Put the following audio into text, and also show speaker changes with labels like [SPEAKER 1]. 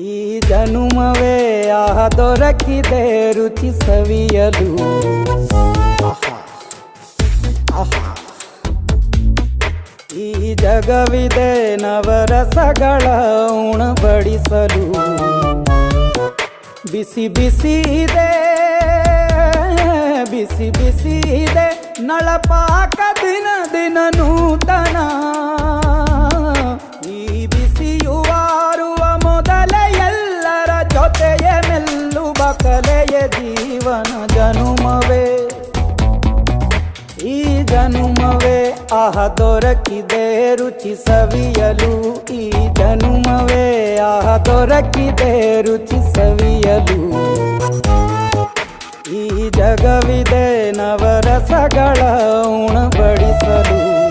[SPEAKER 1] ಈ ಜನುಮವೇ ದೊರಕಿದೆ ರುಚಿ ಸವಿಯಲು. ಆಹಾ, ಆಹಾ. ಈ ಜಗವಿದೆ ನವರಸಗಳ ಉಣಬಡಿಸಲು. ಬಿಸಿ ಬಿಸಿ ಇದೆ, ಬಿಸಿ ಬಿಸಿ ಇದೆ ನಳಪಾಕ ದಿನ ದಿನ ನೂತನ. ಈ ಬಿಸಿಯುವಾರುವ ಮೊದಲೇ ಎಲ್ಲರ ಜೊತೆಯೇ ಮೆಲ್ಲುವ ಕಲೆಯ ಜೀವನ ಜನುಮವೇ. ಈ ಜನುಮವೇ ದೊರಕಿದೆ ರುಚಿ ಸವಿಯಲು. ಈ ಜನುಮವೇ ದೊರಕಿದೆ ರುಚಿ ಸವಿಯಲು. ಈ ಜಗವಿದೆ ನವರಸಗಳ ಉಣಬಡಿಸಲು.